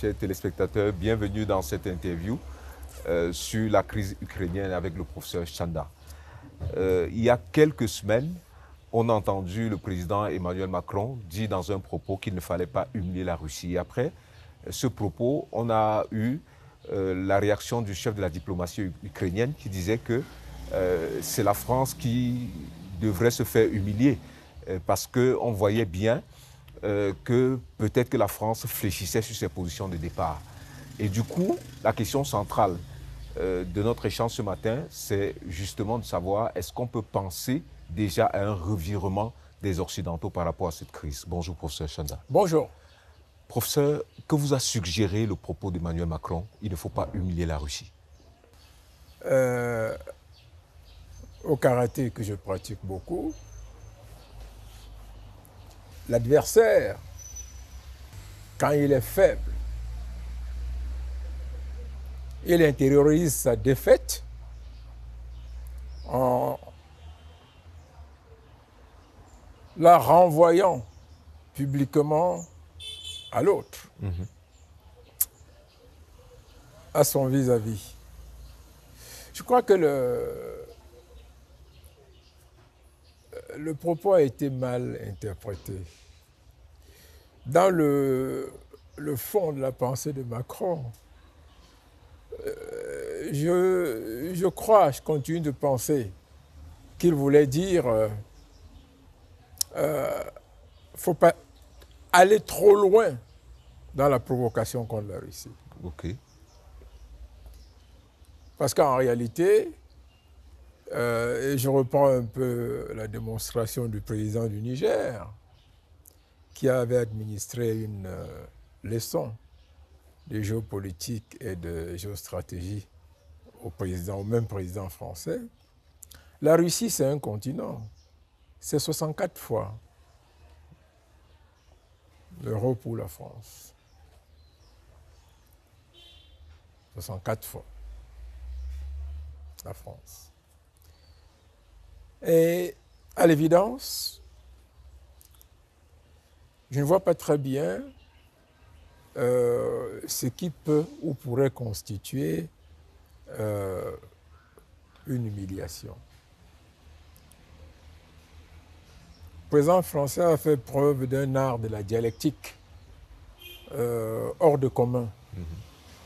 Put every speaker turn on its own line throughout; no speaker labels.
chers téléspectateurs, bienvenue dans cette interview sur la crise ukrainienne avec le professeur Chanda. Il y a quelques semaines, on a entendu le président Emmanuel Macron dire dans un propos qu'il ne fallait pas humilier la Russie. Et après ce propos, on a eu la réaction du chef de la diplomatie ukrainienne qui disait que c'est la France qui devrait se faire humilier parce qu'on voyait bien que peut-être que la France fléchissait sur ses positions de départ. Et du coup, la question centrale de notre échange ce matin, c'est justement de savoir est-ce qu'on peut penser déjà à un revirement des Occidentaux par rapport à cette crise. Bonjour, professeur Chanda.
Bonjour.
Professeur, que vous a suggéré le propos d'Emmanuel Macron? Il ne faut pas humilier la Russie.
Au karaté que je pratique beaucoup, l'adversaire, quand il est faible, il intériorise sa défaite en la renvoyant publiquement à l'autre, à son vis-à-vis. Je crois que le propos a été mal interprété. Dans le fond de la pensée de Macron, je crois, je continue de penser qu'il voulait dire faut pas aller trop loin dans la provocation contre la Russie.
OK.
Parce qu'en réalité, et je reprends un peu la démonstration du président du Niger, qui avait administré une leçon de géopolitique et de géostratégie au même président français. La Russie, c'est un continent. C'est 64 fois l'Europe ou la France. 64 fois la France. Et à l'évidence, je ne vois pas très bien ce qui peut ou pourrait constituer une humiliation. Le président français a fait preuve d'un art de la dialectique hors de commun.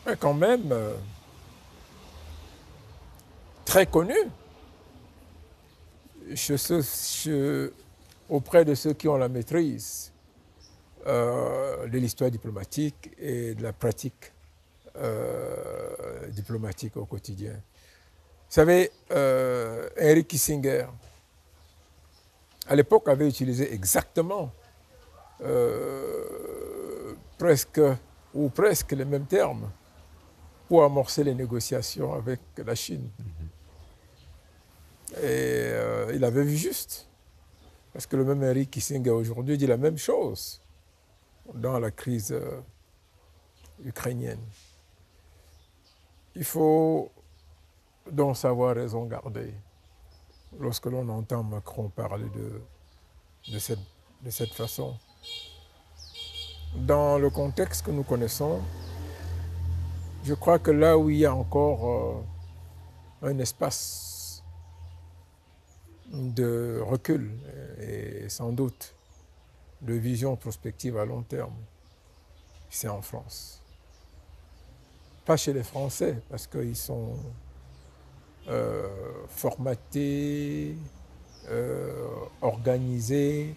Mais quand même très connu auprès de ceux qui ont la maîtrise de l'histoire diplomatique et de la pratique diplomatique au quotidien. Vous savez, Henry Kissinger, à l'époque, avait utilisé exactement presque les mêmes termes pour amorcer les négociations avec la Chine. Et il avait vu juste. Parce que le même Henry Kissinger aujourd'hui dit la même chose dans la crise ukrainienne. Il faut donc savoir raison garder lorsque l'on entend Macron parler de cette façon. Dans le contexte que nous connaissons, je crois que là où il y a encore un espace de recul et sans doute de vision prospective à long terme, c'est en France. Pas chez les Français, parce qu'ils sont formatés, organisés,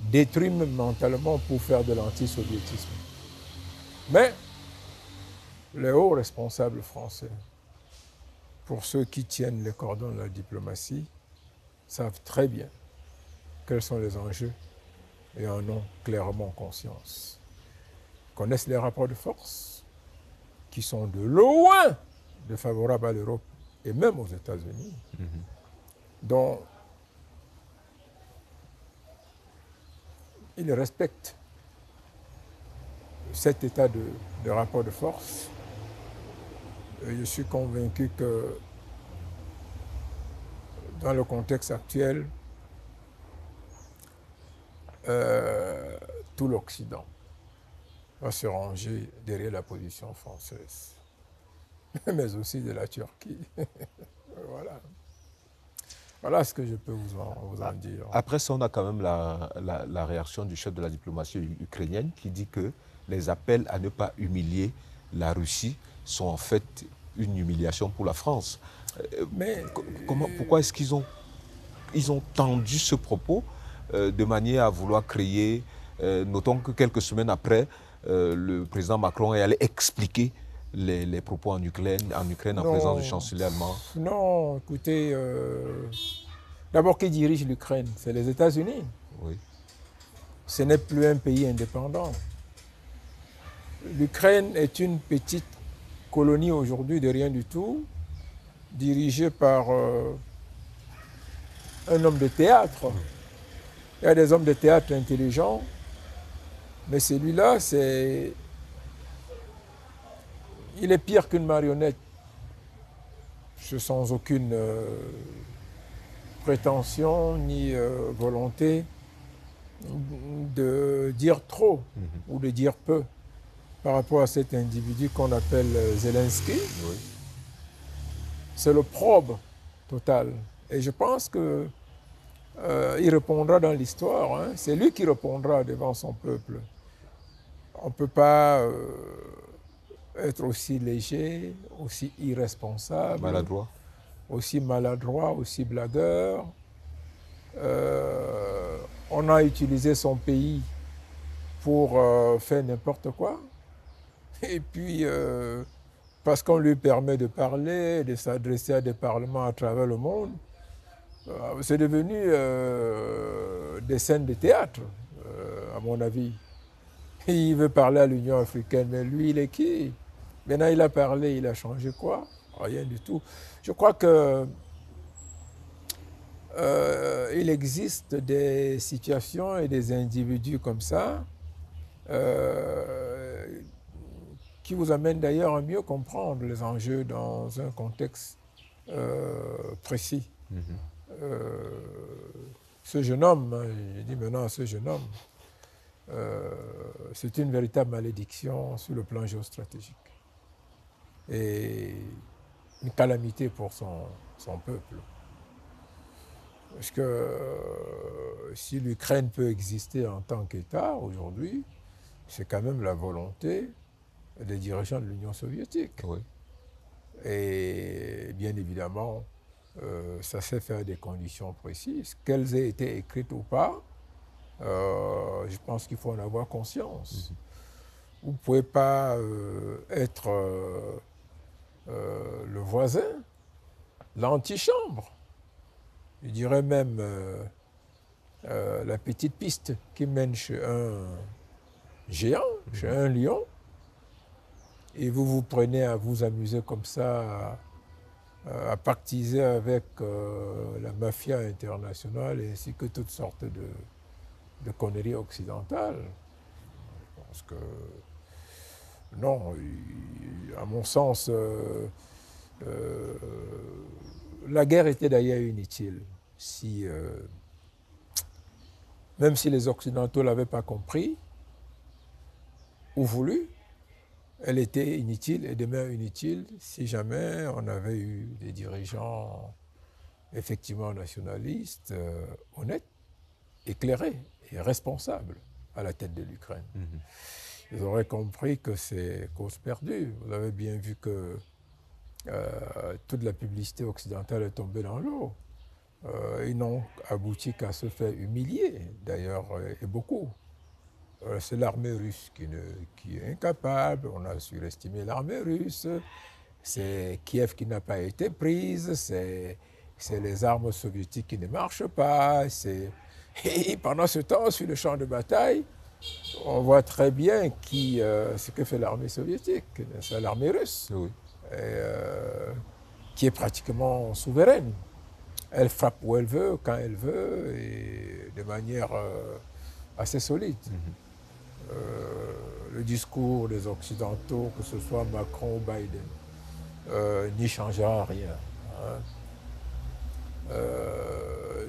détruits même mentalement pour faire de l'antisoviétisme. Mais les hauts responsables français, pour ceux qui tiennent les cordons de la diplomatie, savent très bien quels sont les enjeux et en ont clairement conscience. Ils connaissent les rapports de force qui sont de loin défavorables à l'Europe et même aux États-Unis. Donc, ils respectent cet état de rapport de force. Et je suis convaincu que dans le contexte actuel, tout l'Occident va se ranger derrière la position française, mais aussi de la Turquie. Voilà. Voilà ce que je peux vous en dire.
Après ça, on a quand même la réaction du chef de la diplomatie ukrainienne qui dit que les appels à ne pas humilier la Russie sont en fait une humiliation pour la France.
Mais
Pourquoi est-ce qu'ils ont tendu ce propos de manière à vouloir créer, notons que quelques semaines après, le président Macron est allé expliquer les propos en Ukraine en présence du chancelier allemand.
Non, écoutez, d'abord, qui dirige l'Ukraine? C'est les États-Unis.
Oui.
Ce n'est plus un pays indépendant. L'Ukraine est une petite colonie aujourd'hui de rien du tout, dirigée par un homme de théâtre. Il y a des hommes de théâtre intelligents, mais celui-là, il est pire qu'une marionnette. C'est sans aucune prétention ni volonté de dire trop ou de dire peu par rapport à cet individu qu'on appelle Zelensky.
Oui.
C'est l'opprobre total. Et je pense que il répondra dans l'histoire. Hein. C'est lui qui répondra devant son peuple. On ne peut pas être aussi léger, aussi irresponsable,
Maladroit.
aussi maladroit, aussi blagueur. On a utilisé son pays pour faire n'importe quoi. Et puis, parce qu'on lui permet de parler, de s'adresser à des parlements à travers le monde, c'est devenu des scènes de théâtre, à mon avis. Il veut parler à l'Union africaine, mais lui, il est qui? Maintenant, il a parlé, il a changé quoi? Rien du tout. Je crois que il existe des situations et des individus comme ça qui vous amènent d'ailleurs à mieux comprendre les enjeux dans un contexte précis. Ce jeune homme, je dis maintenant à ce jeune homme, c'est une véritable malédiction sur le plan géostratégique et une calamité pour son peuple. Parce que si l'Ukraine peut exister en tant qu'État aujourd'hui, c'est quand même la volonté des dirigeants de l'Union soviétique.
Oui.
Et bien évidemment, ça s'est fait à des conditions précises. Qu'elles aient été écrites ou pas, je pense qu'il faut en avoir conscience. Vous ne pouvez pas être le voisin, l'antichambre. Je dirais même la petite piste qui mène chez un géant, chez un lion, et vous vous prenez à vous amuser comme ça, à pactiser avec la mafia internationale ainsi que toutes sortes de conneries occidentales. Je pense que non, à mon sens, la guerre était d'ailleurs inutile. Même si les Occidentaux ne l'avaient pas compris ou voulu, elle était inutile et demeure inutile si jamais on avait eu des dirigeants effectivement nationalistes, honnêtes, éclairés et responsables à la tête de l'Ukraine. Ils auraient compris que c'est cause perdue. Vous avez bien vu que toute la publicité occidentale est tombée dans l'eau. Ils n'ont abouti qu'à se faire humilier, d'ailleurs, et beaucoup. C'est l'armée russe qui est incapable, on a surestimé l'armée russe, c'est Kiev qui n'a pas été prise, c'est les armes soviétiques qui ne marchent pas. Et pendant ce temps, sur le champ de bataille, on voit très bien ce que fait l'armée soviétique, c'est l'armée russe,
Oui.
qui est pratiquement souveraine. Elle frappe où elle veut, quand elle veut, et de manière assez solide. Le discours des Occidentaux, que ce soit Macron ou Biden, n'y changera rien. Hein.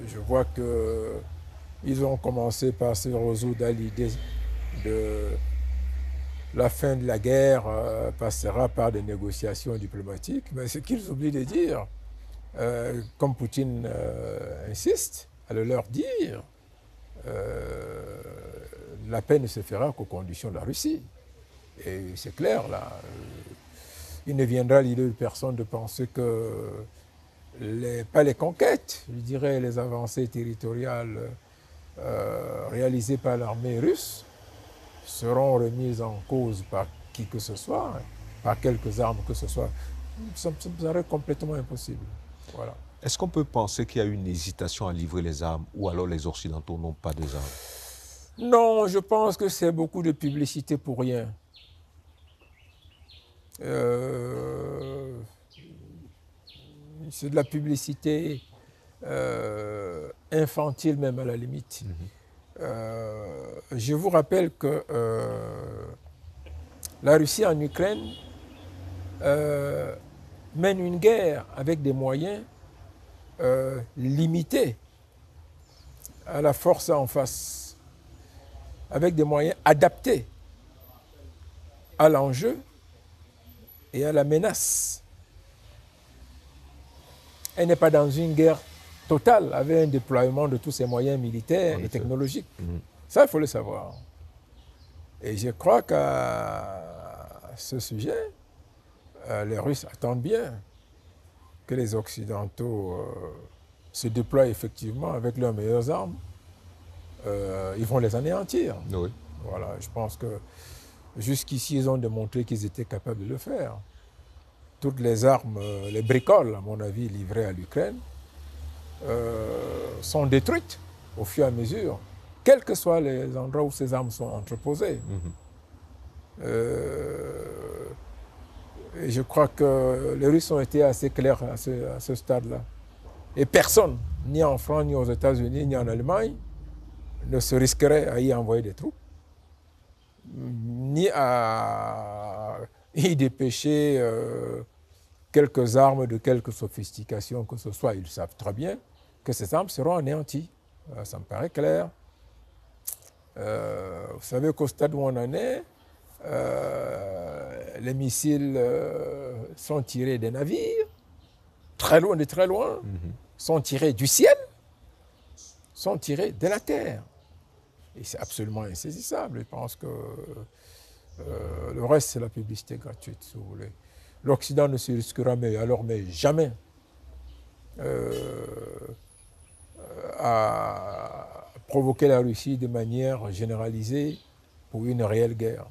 Je vois qu'ils ont commencé par se résoudre à l'idée la fin de la guerre passera par des négociations diplomatiques. Mais ce qu'ils oublient de dire, comme Poutine insiste à le leur dire, la paix ne se fera qu'aux conditions de la Russie. Et c'est clair, là. Il ne viendra à l'idée de personne de penser que, pas les conquêtes, je dirais les avancées territoriales réalisées par l'armée russe seront remises en cause par qui que ce soit, par quelques armes que ce soit. Ça me paraît complètement impossible. Voilà.
Est-ce qu'on peut penser qu'il y a une hésitation à livrer les armes ou alors les Occidentaux n'ont pas des armes?
Non, je pense que c'est beaucoup de publicité pour rien. C'est de la publicité infantile même à la limite. Je vous rappelle que la Russie en Ukraine mène une guerre avec des moyens limités à la force en face, avec des moyens adaptés à l'enjeu et à la menace. Elle n'est pas dans une guerre totale avec un déploiement de tous ses moyens militaires et technologiques. Ça, il faut le savoir. Et je crois qu'à ce sujet, les Russes attendent bien que les Occidentaux se déploient effectivement avec leurs meilleures armes. Ils vont les anéantir.
Oui.
Voilà, je pense que jusqu'ici, ils ont démontré qu'ils étaient capables de le faire. Toutes les armes, les bricoles, à mon avis, livrées à l'Ukraine, sont détruites au fur et à mesure, quels que soient les endroits où ces armes sont entreposées. Et je crois que les Russes ont été assez clairs à ce stade-là. Et personne, ni en France, ni aux États-Unis, ni en Allemagne, ne se risquerait à y envoyer des troupes, ni à y dépêcher quelques armes de quelque sophistication que ce soit. Ils savent très bien que ces armes seront anéanties. Ça me paraît clair. Vous savez qu'au stade où on en est, les missiles sont tirés des navires, très loin, de très loin, sont tirés du ciel, sont tirés de la terre. Et c'est absolument insaisissable. Je pense que le reste, c'est la publicité gratuite, si vous voulez. L'Occident ne se risquera mais jamais à provoquer la Russie de manière généralisée pour une réelle guerre.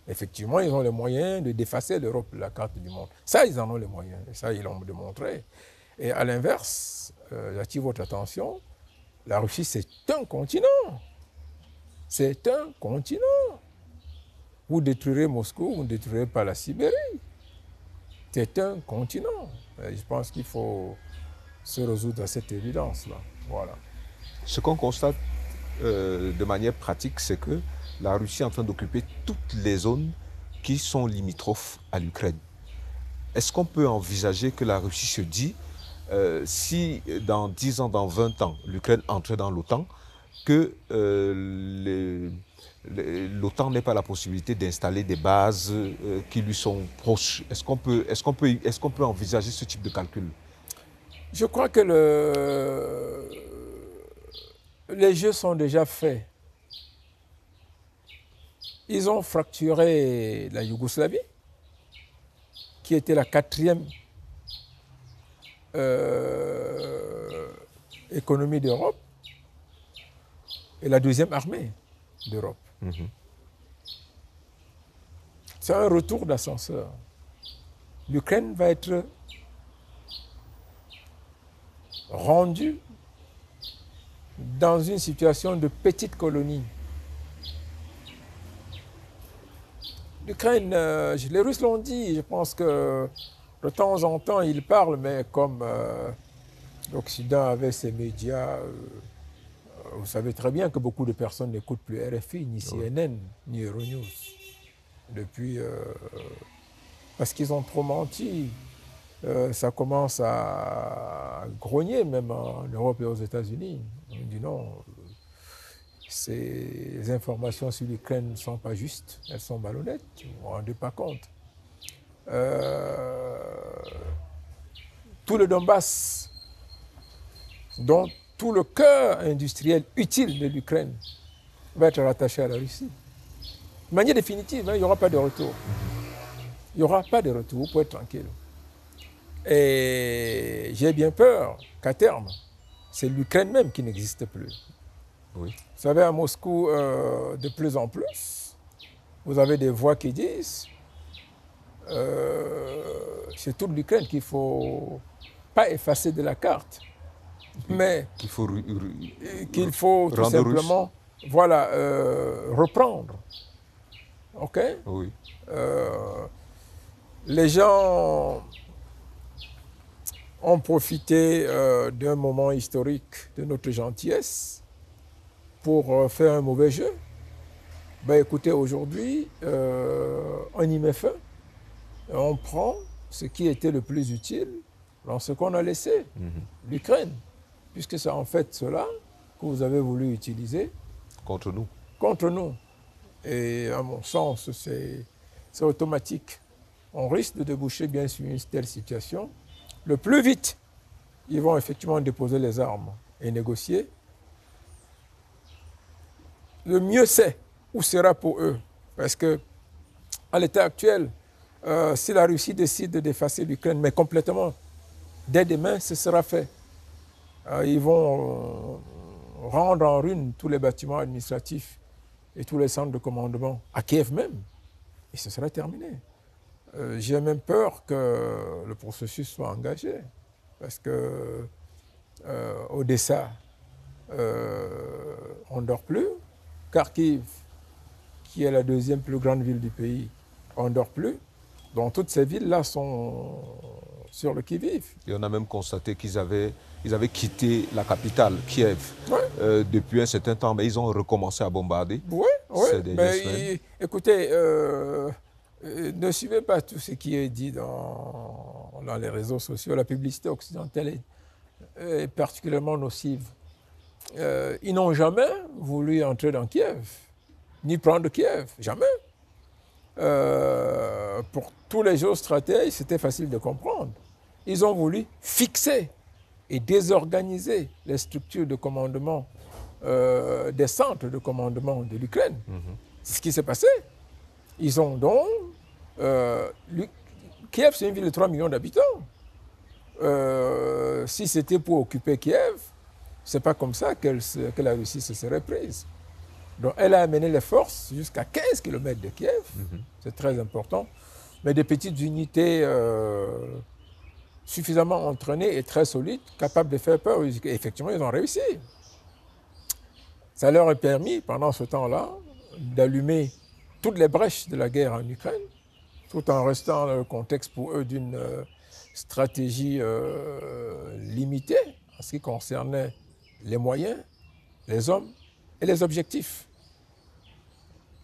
Effectivement, ils ont les moyens de défacer l'Europe de la carte du monde. Ça, ils en ont les moyens. Et ça, ils l'ont démontré. Et à l'inverse, j'attire votre attention, la Russie, c'est un continent. C'est un continent. Vous détruirez Moscou, vous ne détruirez pas la Sibérie. C'est un continent. Et je pense qu'il faut se résoudre à cette évidence-là. Voilà.
Ce qu'on constate de manière pratique, c'est que la Russie est en train d'occuper toutes les zones qui sont limitrophes à l'Ukraine. Est-ce qu'on peut envisager que la Russie se dit, si dans 10 ans, dans 20 ans, l'Ukraine entrait dans l'OTAN, que l'OTAN n'ait pas la possibilité d'installer des bases qui lui sont proches? Est-ce qu'on peut envisager ce type de calcul?
Je crois que les jeux sont déjà faits. Ils ont fracturé la Yougoslavie, qui était la 4e économie d'Europe et la 2e armée d'Europe. C'est un retour d'ascenseur. L'Ukraine va être rendue dans une situation de petite colonie. L'Ukraine, les Russes l'ont dit, je pense que de temps en temps ils parlent, mais comme l'Occident avait ses médias, vous savez très bien que beaucoup de personnes n'écoutent plus RFI, ni CNN, ni Euronews, depuis, parce qu'ils ont trop menti. Ça commence à grogner même en Europe et aux États-Unis. On dit non, ces informations sur l'Ukraine ne sont pas justes, elles sont malhonnêtes, vous ne vous rendez pas compte. Tout le Donbass, dont tout le cœur industriel utile de l'Ukraine va être rattaché à la Russie. De manière définitive, hein, il n'y aura pas de retour. Il n'y aura pas de retour, vous pouvez être tranquille. Et j'ai bien peur qu'à terme, c'est l'Ukraine même qui n'existe plus.
Oui.
Vous savez, à Moscou, de plus en plus, vous avez des voix qui disent c'est toute l'Ukraine qu'il ne faut pas effacer de la carte, mais
qu'il faut
tout simplement voilà, reprendre. OK?
Oui.
Les gens ont profité d'un moment historique de notre gentillesse pour faire un mauvais jeu. Ben, écoutez, aujourd'hui, on y met fin. On prend ce qui était le plus utile dans ce qu'on a laissé, l'Ukraine, puisque c'est en fait cela que vous avez voulu utiliser
contre nous.
Contre nous. Et à mon sens, c'est automatique. On risque de déboucher bien sur une telle situation. Le plus vite, ils vont effectivement déposer les armes et négocier. Le mieux c'est où sera pour eux. Parce que à l'état actuel, si la Russie décide d'effacer l'Ukraine, mais complètement, dès demain, ce sera fait. Ils vont rendre en ruine tous les bâtiments administratifs et tous les centres de commandement, à Kiev même, et ce sera terminé. J'ai même peur que le processus soit engagé, parce que Odessa, on ne dort plus, Kharkiv, qui est la deuxième plus grande ville du pays, on ne dort plus. Donc toutes ces villes-là sont sur le qui-vive.
Et on a même constaté qu'ils avaient quitté la capitale, Kiev, depuis un certain temps, mais ils ont recommencé à bombarder.
Oui, mais écoutez, ne suivez pas tout ce qui est dit dans les réseaux sociaux. La publicité occidentale est particulièrement nocive. Ils n'ont jamais voulu entrer dans Kiev, ni prendre Kiev, jamais. Pour tous les géostratèges, c'était facile de comprendre. Ils ont voulu fixer et désorganiser les structures de commandement des centres de commandement de l'Ukraine. C'est ce qui s'est passé. Ils ont donc... Kiev, c'est une ville de 3 millions d'habitants. Si c'était pour occuper Kiev, ce n'est pas comme ça que la Russie se serait prise. Donc elle a amené les forces jusqu'à 15 km de Kiev, c'est très important, mais des petites unités suffisamment entraînées et très solides, capables de faire peur. Effectivement, ils ont réussi. Ça leur a permis, pendant ce temps-là, d'allumer toutes les brèches de la guerre en Ukraine, tout en restant dans le contexte pour eux d'une stratégie limitée en ce qui concernait les moyens, les hommes et les objectifs.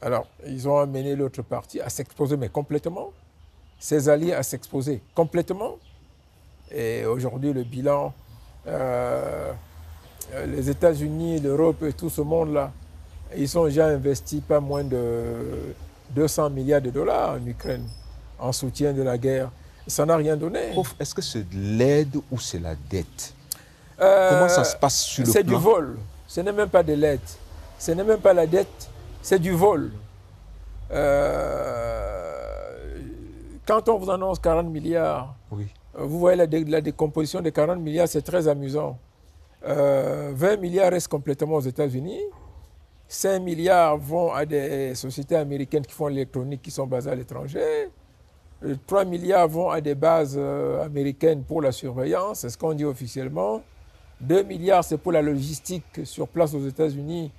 Alors, ils ont amené l'autre partie à s'exposer, mais complètement, ses alliés à s'exposer complètement. Et aujourd'hui, le bilan, les États-Unis, l'Europe et tout ce monde-là, ils ont déjà investi pas moins de 200 milliards de dollars en Ukraine, en soutien de la guerre. Ça n'a rien donné.
Est-ce que c'est de l'aide ou c'est la dette? Comment ça se passe sur le plan?
C'est du vol. Ce n'est même pas de l'aide. Ce n'est même pas la dette, c'est du vol. Quand on vous annonce 40 milliards,
oui.
Vous voyez la décomposition des 40 milliards, c'est très amusant. 20 milliards restent complètement aux États-Unis. 5 milliards vont à des sociétés américaines qui font l'électronique, qui sont basées à l'étranger. 3 milliards vont à des bases américaines pour la surveillance, c'est ce qu'on dit officiellement. 2 milliards, c'est pour la logistique sur place aux États-Unis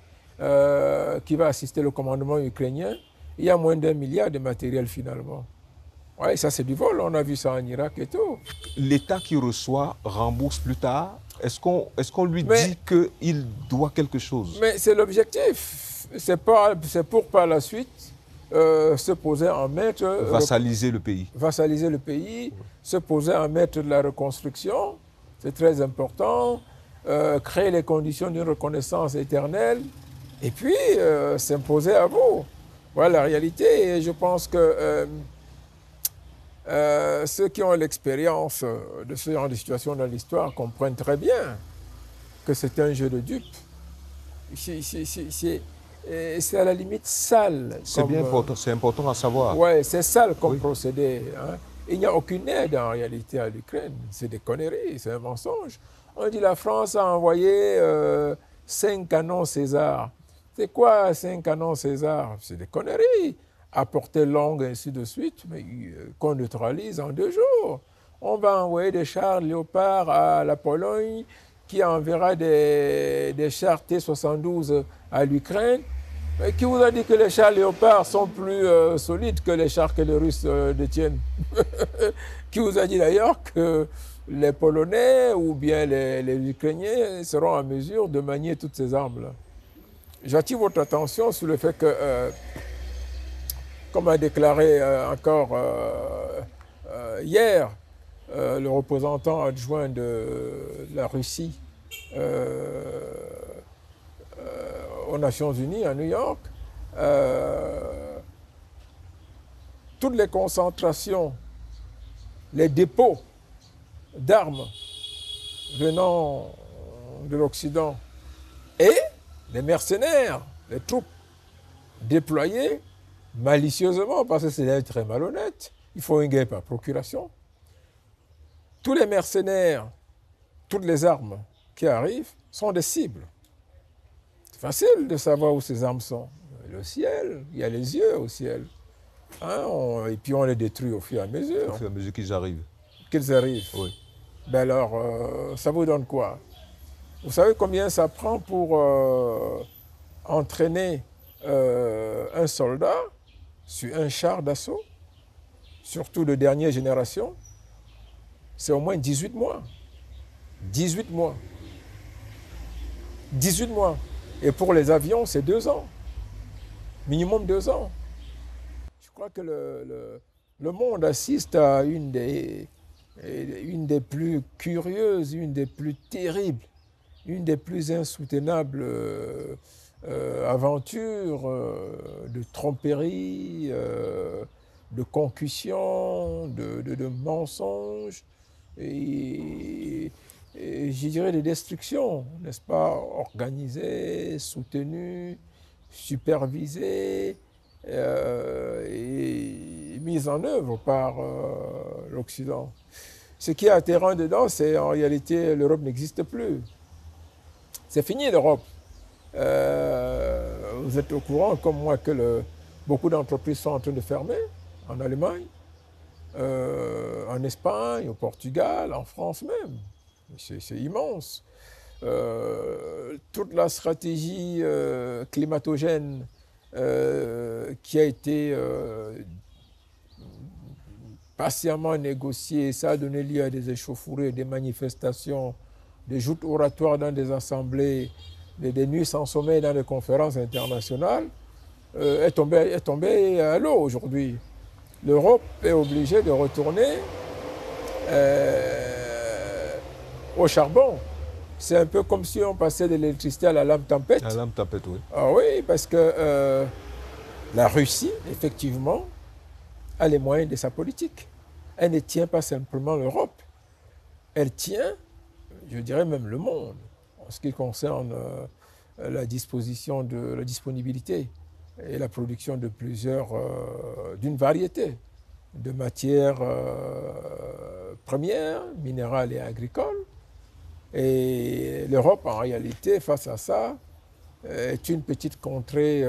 qui va assister le commandement ukrainien. Il y a moins d'1 milliard de matériel finalement. Oui, ça c'est du vol, on a vu ça en Irak et tout.
L'État qui reçoit rembourse plus tard. Est-ce qu'on lui dit qu'il doit quelque chose? Mais
c'est l'objectif. C'est pour par la suite se poser en maître...
Vassaliser le pays.
Vassaliser le pays, se poser en maître de la reconstruction, c'est très important. Créer les conditions d'une reconnaissance éternelle. et puis s'imposer à vous. Voilà la réalité. Et je pense que ceux qui ont l'expérience de ce genre de situation dans l'histoire comprennent très bien que c'est un jeu de dupes. C'est à la limite sale.
C'est bien important, c'est important à savoir.
Oui, c'est sale comme procédé. Hein. Il n'y a aucune aide en réalité à l'Ukraine. C'est des conneries, c'est un mensonge. On dit la France a envoyé 5 canons César. C'est quoi 5 canons César? C'est des conneries. À portée longue, ainsi de suite, mais qu'on neutralise en 2 jours. On va envoyer des chars Léopard à la Pologne, qui enverra des chars T-72 à l'Ukraine. Qui vous a dit que les chars Léopard sont plus solides que les chars que les Russes détiennent? Qui vous a dit d'ailleurs que les Polonais ou bien les Ukrainiens seront en mesure de manier toutes ces armes-là? J'attire votre attention sur le fait que, comme a déclaré encore hier le représentant adjoint de la Russie aux Nations Unies à New York, toutes les concentrations, les dépôts d'armes venant de l'Occident et les mercenaires, les troupes déployées malicieusement, parce que c'est très malhonnête, il faut une guerre par procuration. Tous les mercenaires, toutes les armes qui arrivent sont des cibles. C'est facile de savoir où ces armes sont. Le ciel, il y a les yeux au ciel. Hein, et puis on les détruit au fur et à mesure.
Au fur et à mesure qu'ils arrivent.
Qu'ils arrivent.
Oui.
Ben alors, ça vous donne quoi? Vous savez combien ça prend pour entraîner un soldat sur un char d'assaut, surtout de dernière génération? C'est au moins 18 mois. 18 mois. 18 mois. Et pour les avions, c'est 2 ans. Minimum 2 ans. Je crois que le monde assiste à une des plus curieuses, une des plus terribles, une des plus insoutenables aventures de tromperie, de concussion, de mensonges et je dirais de destruction, n'est-ce pas, organisée, soutenue, supervisée et mise en œuvre par l'Occident. Ce qui est atterrant dedans, c'est en réalité l'Europe n'existe plus. C'est fini l'Europe. Vous êtes au courant, comme moi, que beaucoup d'entreprises sont en train de fermer en Allemagne, en Espagne, au Portugal, en France même. C'est immense. Toute la stratégie climatogène qui a été patiemment négociée, ça a donné lieu à des échauffourées, des manifestations, des joutes oratoires dans des assemblées, des nuits sans sommeil dans des conférences internationales, est tombée à l'eau aujourd'hui. L'Europe est obligée de retourner au charbon. C'est un peu comme si on passait de l'électricité à la lampe tempête.
À la lampe tempête, oui.
Ah oui, parce que la Russie, effectivement, a les moyens de sa politique. Elle ne tient pas simplement l'Europe. Elle tient, je dirais même le monde, en ce qui concerne la disponibilité et la production de d'une variété de matières premières, minérales et agricoles. Et l'Europe, en réalité, face à ça, est une petite contrée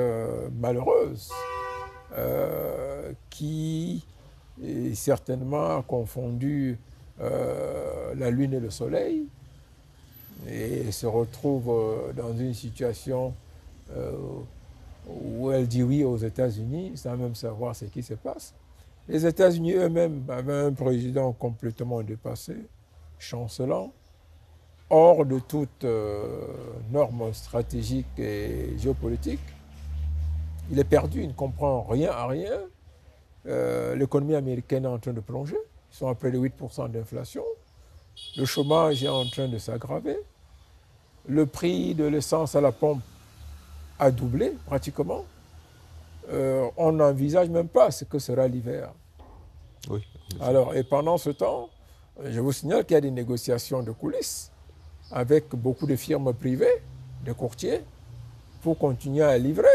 malheureuse qui certainement a confondu la Lune et le Soleil et se retrouve dans une situation où elle dit oui aux États-Unis sans même savoir ce qui se passe. Les États-Unis eux-mêmes avaient un président complètement dépassé, chancelant, hors de toute norme stratégique et géopolitique. Il est perdu, il ne comprend rien à rien. L'économie américaine est en train de plonger. Ils sont à près de 8% d'inflation. Le chômage est en train de s'aggraver. Le prix de l'essence à la pompe a doublé pratiquement. On n'envisage même pas ce que sera l'hiver.
Oui.
Alors, et pendant ce temps, je vous signale qu'il y a des négociations de coulisses avec beaucoup de firmes privées, de courtiers, pour continuer à livrer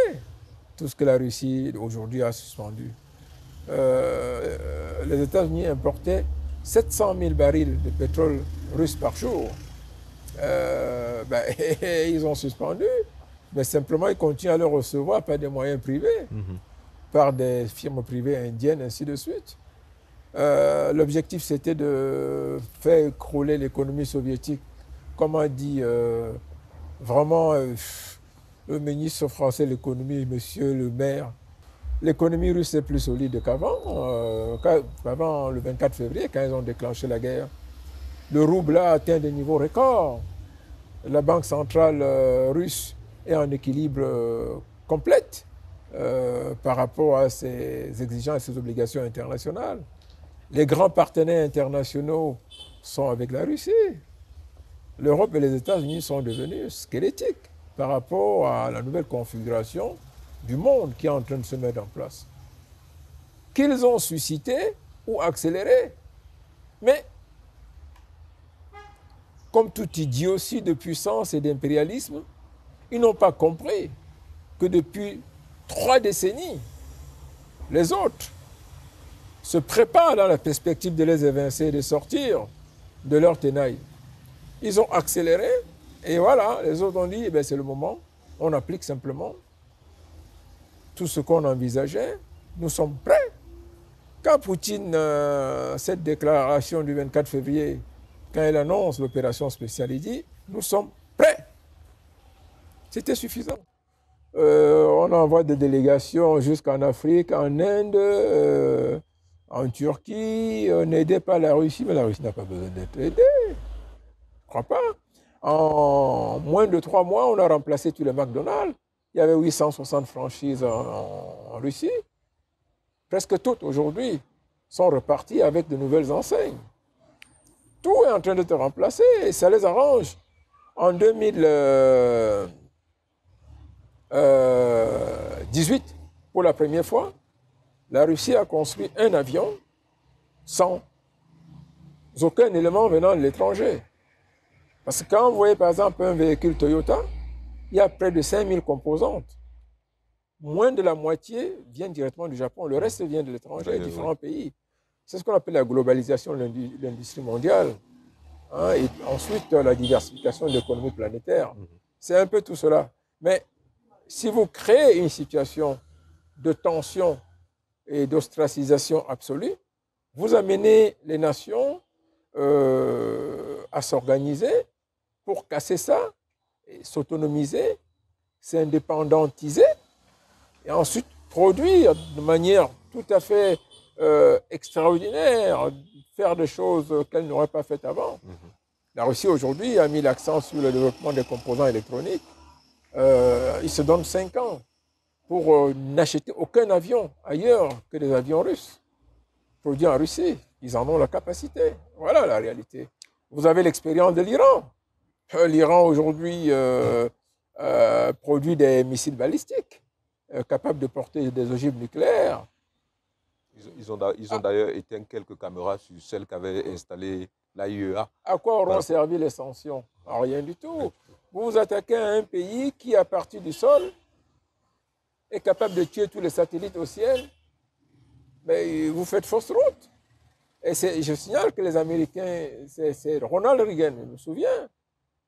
tout ce que la Russie aujourd'hui a suspendu. Les États-Unis importaient 700 000 barils de pétrole russe par jour. Ils ont suspendu, mais simplement ils continuent à le recevoir par des moyens privés, par des firmes privées indiennes, ainsi de suite. L'objectif, c'était de faire écrouler l'économie soviétique. Comme a dit vraiment le ministre français de l'économie, monsieur le maire, l'économie russe est plus solide qu'avant. Avant le 24 février, quand ils ont déclenché la guerre, le rouble a atteint des niveaux records. La banque centrale russe est en équilibre complète par rapport à ses exigences et ses obligations internationales. Les grands partenaires internationaux sont avec la Russie. L'Europe et les États-Unis sont devenus squelettiques par rapport à la nouvelle configuration du monde qui est en train de se mettre en place. Qu'ils ont suscité ou accéléré. Mais, comme tout idiotie de puissance et d'impérialisme, ils n'ont pas compris que depuis 3 décennies, les autres se préparent dans la perspective de les évincer et de sortir de leur tenaille. Ils ont accéléré et voilà, les autres ont dit, eh bien, c'est le moment, on applique simplement tout ce qu'on envisageait, nous sommes prêts. Quand Poutine, cette déclaration du 24 février, quand il annonce l'opération spéciale, il dit, nous sommes prêts. C'était suffisant. On envoie des délégations jusqu'en Afrique, en Inde, en Turquie, on est aidé par la Russie, mais la Russie n'a pas besoin d'être aidée. Je ne crois pas. En moins de 3 mois, on a remplacé tous les McDonald's. Il y avait 860 franchises en Russie. Presque toutes, aujourd'hui, sont reparties avec de nouvelles enseignes. Tout est en train de te remplacer et ça les arrange. En 2018, pour la première fois, la Russie a construit un avion sans aucun élément venant de l'étranger. Parce que quand vous voyez par exemple un véhicule Toyota, il y a près de 5000 composantes. Moins de la moitié vient directement du Japon, le reste vient de l'étranger, différents pays. C'est ce qu'on appelle la globalisation de l'industrie mondiale. Hein, et ensuite, la diversification de l'économie planétaire. C'est un peu tout cela. Mais si vous créez une situation de tension et d'ostracisation absolue, vous amenez les nations à s'organiser pour casser ça, s'autonomiser, s'indépendantiser et ensuite produire de manière tout à fait extraordinaire, faire des choses qu'elle n'aurait pas faites avant. La Russie aujourd'hui a mis l'accent sur le développement des composants électroniques. Il se donne 5 ans pour n'acheter aucun avion ailleurs que des avions russes, produits en Russie. Ils en ont la capacité. Voilà la réalité. Vous avez l'expérience de l'Iran. L'Iran aujourd'hui produit des missiles balistiques capables de porter des ogives nucléaires.
Ils ont d'ailleurs éteint quelques caméras sur celles qu'avait installées l'AIEA.
À quoi auront servi les sanctions? Rien du tout. Vous vous attaquez à un pays qui, à partir du sol, est capable de tuer tous les satellites au ciel. Mais vous faites fausse route. Et je signale que les Américains, c'est Ronald Reagan, je me souviens,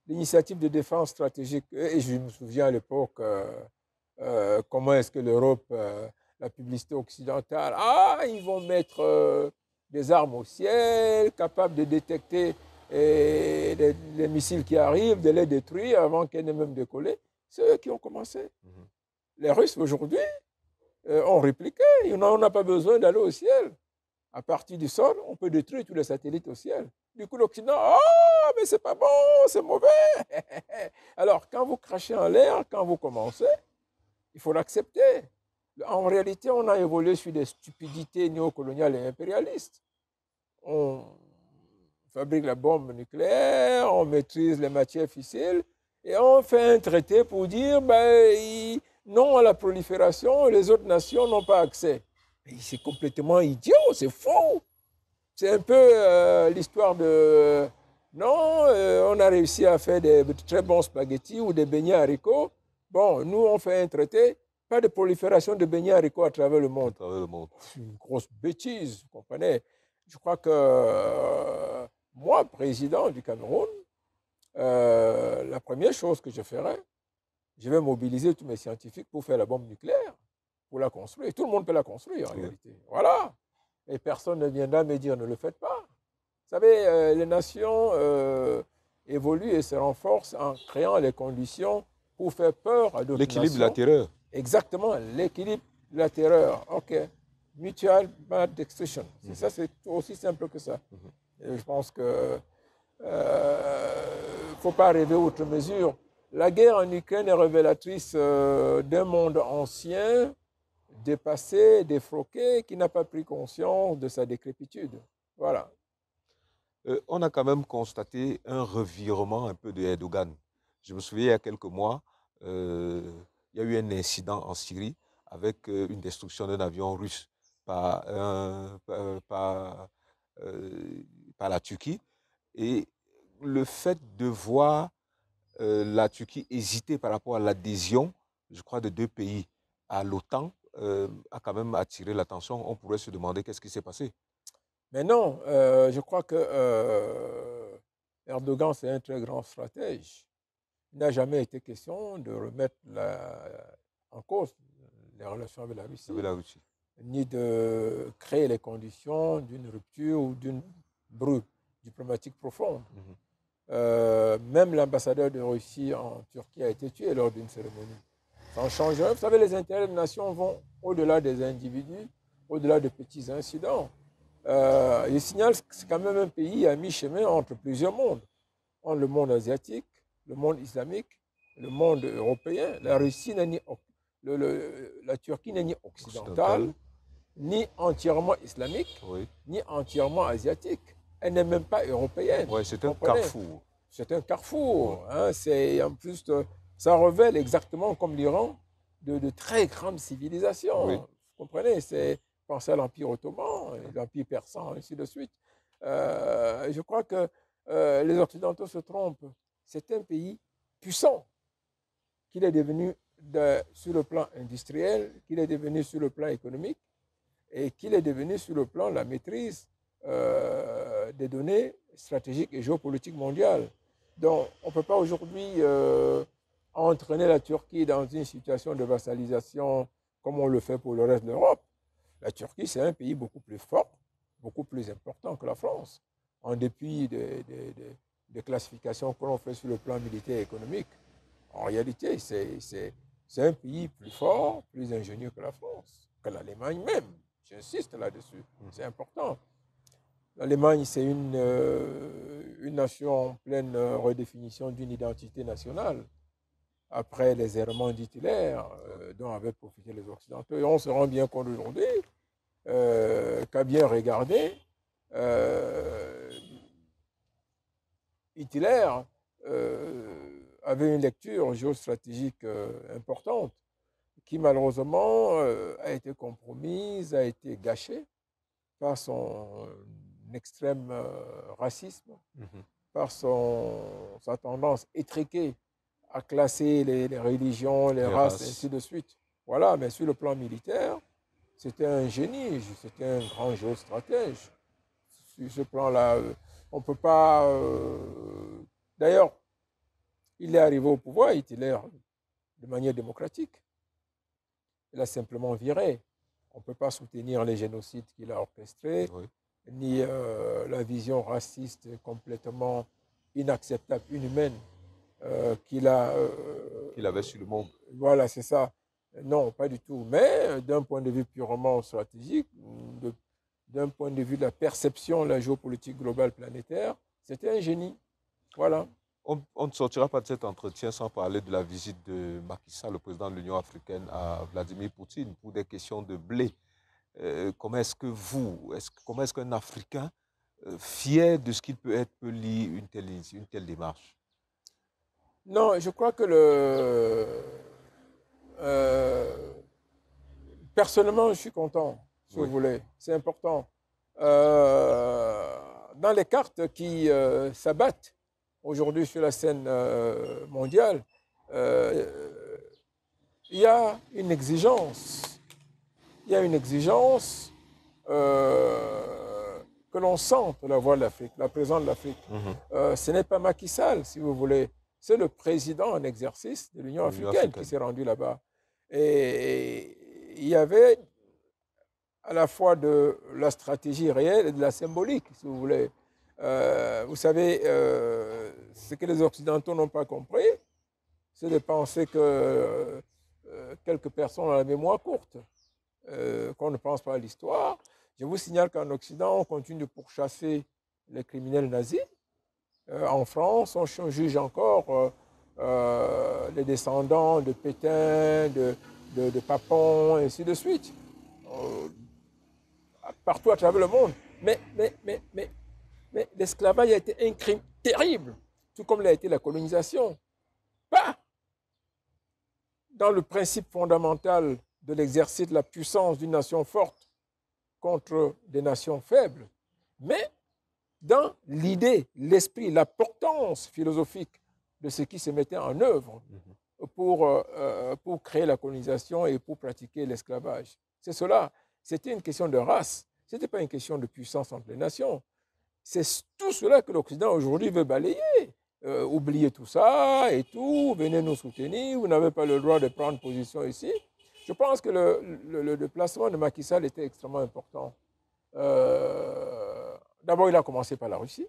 l'initiative de défense stratégique. Et je me souviens à l'époque, comment est-ce que l'Europe, la publicité occidentale, ils vont mettre des armes au ciel, capables de détecter les missiles qui arrivent, de les détruire avant qu'elles n'aient même décollé. C'est eux qui ont commencé. Les Russes, aujourd'hui, ont répliqué. On n'a pas besoin d'aller au ciel. À partir du sol, on peut détruire tous les satellites au ciel. Du coup, l'Occident, mais c'est pas bon, c'est mauvais. Alors, quand vous crachez en l'air, quand vous commencez, il faut l'accepter. En réalité, on a évolué sur des stupidités néocoloniales et impérialistes. On fabrique la bombe nucléaire, on maîtrise les matières fissiles, Et on fait un traité pour dire ben, non à la prolifération, les autres nations n'ont pas accès. C'est complètement idiot, c'est faux. C'est un peu l'histoire de... Non, on a réussi à faire des très bons spaghettis ou des beignets haricots. Bon, nous, on fait un traité, pas de prolifération de beignets haricots à travers le monde.
À travers le monde.
C'est une grosse bêtise, vous comprenez? Je crois que moi, président du Cameroun, la première chose que je ferais, je vais mobiliser tous mes scientifiques pour faire la bombe nucléaire, pour la construire. Tout le monde peut la construire en réalité. Voilà. Et personne ne viendra me dire ne le faites pas. Vous savez, les nations évoluent et se renforcent en créant les conditions pour faire peur à d'autres nations.
L'équilibre de la terreur.
Exactement, l'équilibre de la terreur. OK. Mutual bad destruction. Ça, c'est aussi simple que ça. Et je pense que ne faut pas rêver outre mesure. La guerre en Ukraine est révélatrice d'un monde ancien, dépassé, défroqué, qui n'a pas pris conscience de sa décrépitude. Voilà.
On a quand même constaté un revirement un peu de Erdogan. Je me souviens, il y a quelques mois, il y a eu un incident en Syrie avec une destruction d'un avion russe par, par la Turquie. Et le fait de voir la Turquie hésiter par rapport à l'adhésion, je crois, de deux pays à l'OTAN, a quand même attiré l'attention. On pourrait se demander qu'est-ce qui s'est passé.
Mais non, je crois que Erdogan, c'est un très grand stratège. Il n'a jamais été question de remettre en cause les relations avec la Russie, ni de créer les conditions d'une rupture ou d'une brûle diplomatique profonde. Même l'ambassadeur de Russie en Turquie a été tué lors d'une cérémonie. Ça en change. Vous savez, les intérêts des nations vont au-delà des individus, au-delà de petits incidents. Il signale que c'est quand même un pays à mi-chemin entre plusieurs mondes. Entre le monde asiatique, le monde islamique, le monde européen. La Russie n'est ni la Turquie n'est ni occidentale, ni entièrement islamique, ni entièrement asiatique. Elle n'est même pas européenne.
Oui, c'est un carrefour.
C'est un carrefour. Hein, en plus, ça révèle exactement comme l'Iran de très grandes civilisations. Vous comprenez? C'est penser à l'Empire ottoman, l'Empire persan, ainsi de suite. Je crois que les Occidentaux se trompent. C'est un pays puissant qu'il est devenu sur le plan industriel, qu'il est devenu sur le plan économique et qu'il est devenu sur le plan de la maîtrise des données stratégiques et géopolitiques mondiales. Donc, on ne peut pas aujourd'hui entraîner la Turquie dans une situation de vassalisation comme on le fait pour le reste de l'Europe. La Turquie, c'est un pays beaucoup plus fort, beaucoup plus important que la France, en dépit des classifications que l'on fait sur le plan militaire et économique. En réalité, c'est un pays plus fort, plus ingénieux que la France, que l'Allemagne même. J'insiste là-dessus, c'est important. L'Allemagne, c'est une nation en pleine redéfinition d'une identité nationale, après les errements d'Hitler dont avaient profité les Occidentaux. Et on se rend bien compte aujourd'hui qu'à bien regarder, Hitler avait une lecture géostratégique importante qui malheureusement a été compromise, a été gâchée par son extrême racisme, par sa tendance étriquée à classer les religions, les races, ainsi de suite. Voilà, mais sur le plan militaire, c'était un génie, c'était un grand géostratège. Sur ce plan-là, on ne peut pas... D'ailleurs, il est arrivé au pouvoir, Hitler, de manière démocratique. Il a simplement viré. On ne peut pas soutenir les génocides qu'il a orchestrés, ni la vision raciste complètement inacceptable, inhumaine qu'il
avait sur le monde.
Voilà, c'est ça. Non, pas du tout. Mais d'un point de vue purement stratégique, d'un point de vue de la perception de la géopolitique globale planétaire, c'était un génie. Voilà.
On ne sortira pas de cet entretien sans parler de la visite de Macky Sall, le président de l'Union africaine, à Vladimir Poutine pour des questions de blé. Comment est-ce qu'un Africain fier de ce qu'il peut être peut lire une telle démarche?
Non, je crois que euh, personnellement, je suis content, si
Oui.
vous voulez. C'est important. Dans les cartes qui s'abattent aujourd'hui sur la scène mondiale, euh, il y a une exigence. Il y a une exigence que l'on sente la voix de l'Afrique, la présence de l'Afrique. Ce n'est pas Macky Sall, si vous voulez. C'est le président en exercice de l'Union
L'Union
africaine qui
africaine.
s'est rendu là-bas. Et il y avait à la fois de la stratégie réelle et de la symbolique, si vous voulez. Vous savez, ce que les Occidentaux n'ont pas compris, c'est de penser que quelques personnes ont la mémoire courte, qu'on ne pense pas à l'histoire. Je vous signale qu'en Occident, on continue de pourchasser les criminels nazis. En France, on juge encore les descendants de Pétain, de Papon, et ainsi de suite. Euh, Partout à travers le monde. Mais l'esclavage a été un crime terrible, tout comme l'a été la colonisation. Pas dans le principe fondamental de l'exercice de la puissance d'une nation forte contre des nations faibles, mais dans l'idée, l'esprit, la portance philosophique de ce qui se mettait en œuvre pour créer la colonisation et pour pratiquer l'esclavage. C'est cela. C'était une question de race. Ce n'était pas une question de puissance entre les nations. C'est tout cela que l'Occident aujourd'hui veut balayer. Oubliez tout ça et tout, venez nous soutenir, vous n'avez pas le droit de prendre position ici. Je pense que le déplacement de Macky Sall était extrêmement important. D'abord, il a commencé par la Russie.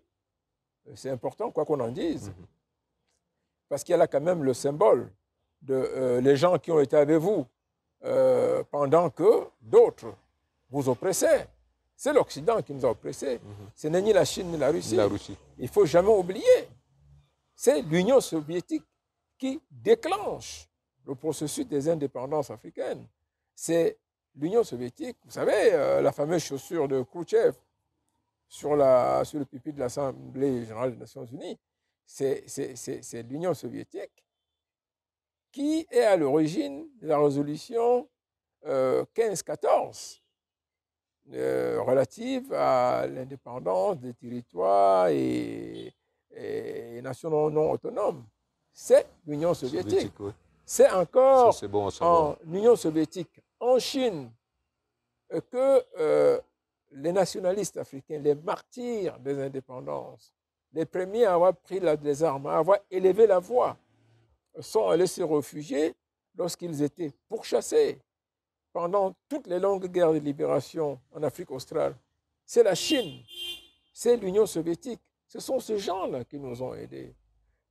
C'est important, quoi qu'on en dise. Parce qu'il y a là quand même le symbole de les gens qui ont été avec vous pendant que d'autres vous oppressaient. C'est l'Occident qui nous a oppressés. Ce n'est ni la Chine ni la Russie. Il ne faut jamais oublier. C'est l'Union soviétique qui déclenche le processus des indépendances africaines. C'est l'Union soviétique, vous savez, la fameuse chaussure de Khrouchtchev sur le pupitre de l'Assemblée générale des Nations unies, c'est l'Union soviétique qui est à l'origine de la résolution 1514 relative à l'indépendance des territoires et nations non autonomes. C'est l'Union soviétique. Oui. C'est encore bon en Union soviétique, en Chine, que les nationalistes africains, les martyrs des indépendances, les premiers à avoir pris les armes, à avoir élevé la voix, sont allés se réfugier lorsqu'ils étaient pourchassés pendant toutes les longues guerres de libération en Afrique australe. C'est la Chine, c'est l'Union soviétique. Ce sont ces gens-là qui nous ont aidés.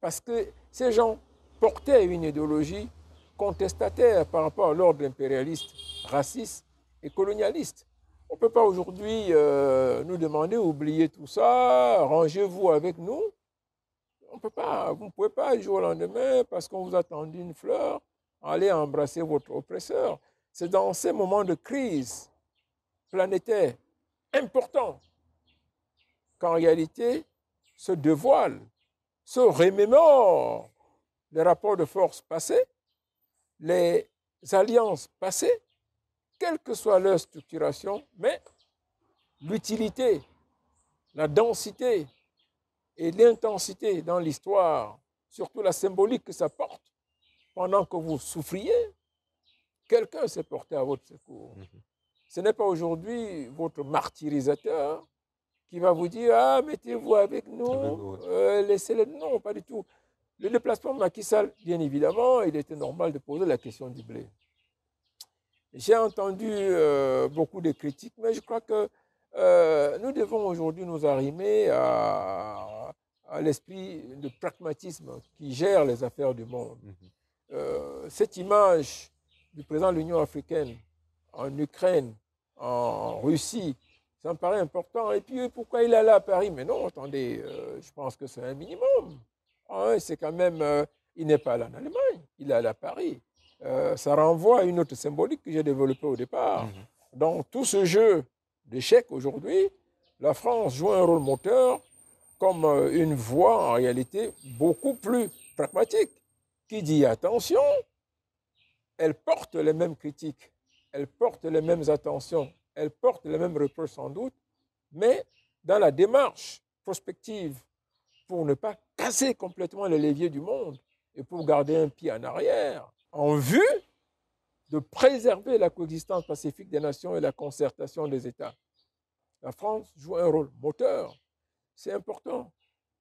Parce que ces gens portaient une idéologie contestataire par rapport à l'ordre impérialiste, raciste et colonialiste. On ne peut pas aujourd'hui nous demander oubliez tout ça, rangez-vous avec nous. On peut pas, vous ne pouvez pas du jour au lendemain, parce qu'on vous a tendu une fleur, aller embrasser votre oppresseur. C'est dans ces moments de crise planétaire importants qu'en réalité se dévoile, se remémore les rapports de force passés, les alliances passées, quelle que soit leur structuration, mais l'utilité, la densité et l'intensité dans l'histoire, surtout la symbolique que ça porte, pendant que vous souffriez, quelqu'un s'est porté à votre secours. Ce n'est pas aujourd'hui votre martyrisateur qui va vous dire « Ah, mettez-vous avec nous, laissez-les... » Non, pas du tout. Le déplacement de Macky Sall, bien évidemment, il était normal de poser la question du blé. J'ai entendu beaucoup de critiques, mais je crois que nous devons aujourd'hui nous arrimer à l'esprit de pragmatisme qui gère les affaires du monde. Cette image du président de l'Union africaine en Ukraine, en Russie, ça me paraît important. Et puis, pourquoi il est là à Paris? Mais non, attendez, je pense que c'est un minimum. C'est quand même, il n'est pas là en Allemagne, il est là à Paris. Ça renvoie à une autre symbolique que j'ai développée au départ. Dans tout ce jeu d'échecs aujourd'hui, la France joue un rôle moteur comme une voix en réalité beaucoup plus pragmatique qui dit attention, elle porte les mêmes critiques, elle porte les mêmes attentions, elle porte les mêmes reproches sans doute, mais dans la démarche prospective pour ne pas casser complètement les leviers du monde et pour garder un pied en arrière en vue de préserver la coexistence pacifique des nations et la concertation des États. La France joue un rôle moteur. C'est important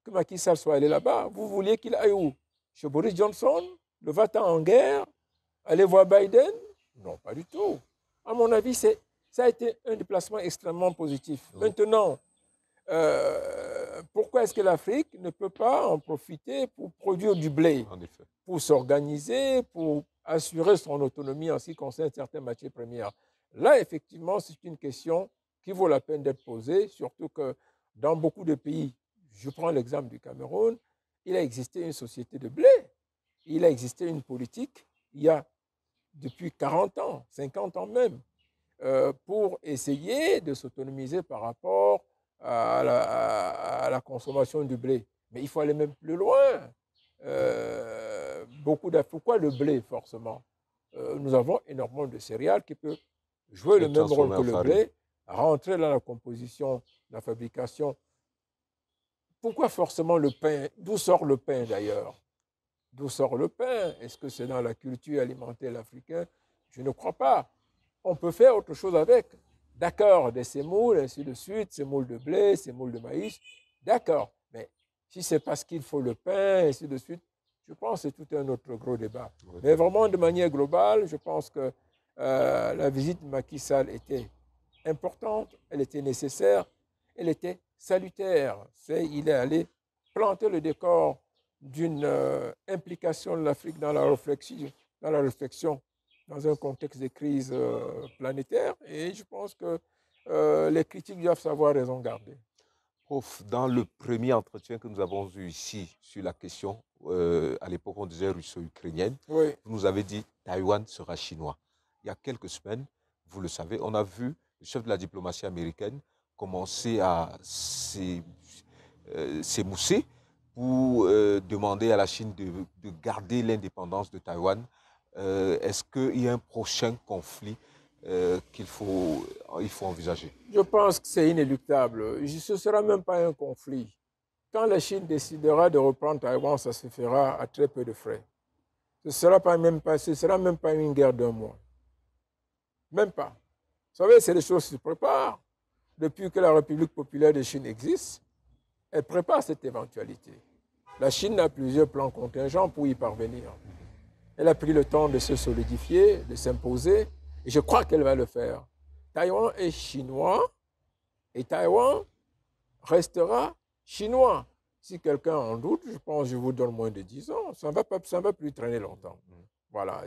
que Macky Sall soit allé là-bas. Vous vouliez qu'il aille où? Chez Boris Johnson, le va-t-en en guerre, aller voir Biden? Non, pas du tout. À mon avis, ça a été un déplacement extrêmement positif. Oui. Maintenant, pourquoi est-ce que l'Afrique ne peut pas en profiter pour produire du blé, pour s'organiser, pour assurer son autonomie en ce qui concerne certaines matières premières? Là, effectivement, c'est une question qui vaut la peine d'être posée, surtout que dans beaucoup de pays, je prends l'exemple du Cameroun, il a existé une société de blé, il a existé une politique, il y a depuis 40 ans, 50 ans même, pour essayer de s'autonomiser par rapport à la consommation du blé. Mais il faut aller même plus loin. Pourquoi le blé, forcément? Nous avons énormément de céréales qui peuvent jouer le même rôle que le blé, rentrer dans la composition, la fabrication. Pourquoi forcément le pain? D'où sort le pain d'ailleurs? D'où sort le pain? Est-ce que c'est dans la culture alimentaire africaine? Je ne crois pas. On peut faire autre chose avec. D'accord, des sémoules, ainsi de suite, sémoules de blé, sémoules de maïs. D'accord. Mais si c'est parce qu'il faut le pain, ainsi de suite, je pense que c'est tout un autre gros débat. Oui. Mais vraiment, de manière globale, je pense que la visite de Macky Sall était importante, elle était nécessaire, elle était salutaire. Il est allé planter le décor d'une implication de l'Afrique dans la réflexion, dans un contexte de crise planétaire. Et je pense que les critiques doivent savoir raison garder.
Prof, dans le premier entretien que nous avons eu ici sur la question, à l'époque on disait russo-ukrainienne, oui. Vous nous avez dit Taïwan sera chinois. Il y a quelques semaines, vous le savez, on a vu le chef de la diplomatie américaine commencer à s'émousser pour demander à la Chine de garder l'indépendance de Taïwan. Est-ce qu'il y a un prochain conflit qu'il faut envisager?
Je pense que c'est inéluctable. Ce ne sera même pas un conflit. Quand la Chine décidera de reprendre Taïwan, ça se fera à très peu de frais. Ce ne sera même pas une guerre d'un mois. Même pas. Vous savez, c'est des choses qui se préparent. Depuis que la République populaire de Chine existe, elle prépare cette éventualité. La Chine a plusieurs plans contingents pour y parvenir. Elle a pris le temps de se solidifier, de s'imposer, et je crois qu'elle va le faire. Taïwan est chinois, et Taïwan restera chinois. Si quelqu'un en doute, je pense que je vous donne moins de 10 ans. Ça ne va plus traîner longtemps. Voilà,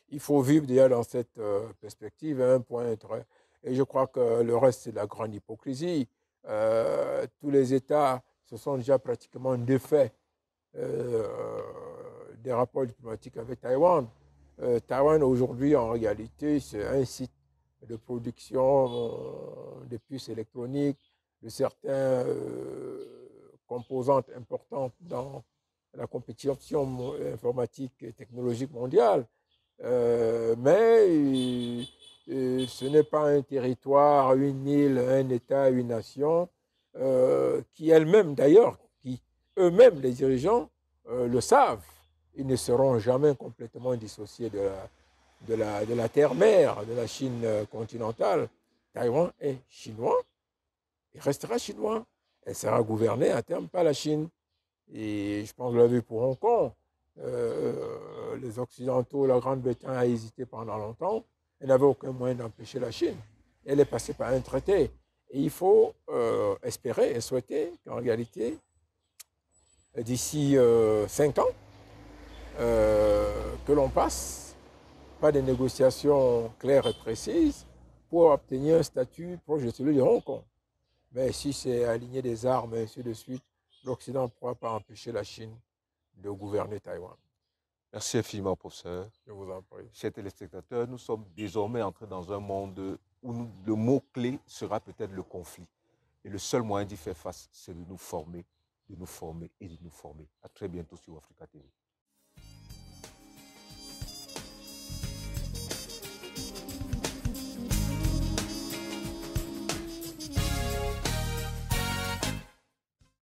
il faut vivre déjà dans cette perspective, un point très... Et je crois que le reste, c'est de la grande hypocrisie. Tous les États se sont déjà pratiquement défaits des rapports diplomatiques avec Taïwan. Taïwan, aujourd'hui, en réalité, c'est un site de production de puces électroniques, de certaines composantes importantes dans la compétition informatique et technologique mondiale. Mais ce n'est pas un territoire, une île, un État, une nation, qui elles-mêmes d'ailleurs, qui eux-mêmes, les dirigeants, le savent. Ils ne seront jamais complètement dissociés de la terre-mère, de la Chine continentale. Taïwan est chinois, il restera chinois. Elle sera gouvernée à terme par la Chine. Et je pense que vous l'avez vu pour Hong Kong. Les Occidentaux, la Grande-Bretagne a hésité pendant longtemps. Elle n'avait aucun moyen d'empêcher la Chine. Elle est passée par un traité. Et il faut espérer et souhaiter qu'en réalité, d'ici 5 ans, que l'on passe par des négociations claires et précises pour obtenir un statut proche de celui de Hong Kong. Mais si c'est aligner des armes et ainsi de suite, l'Occident ne pourra pas empêcher la Chine de gouverner Taïwan.
Merci infiniment, professeur.
Je vous en prie.
Chers téléspectateurs, nous sommes désormais entrés dans un monde où le mot-clé sera peut-être le conflit. Et le seul moyen d'y faire face, c'est de nous former de nous former et de nous former. À très bientôt sur Africa TV.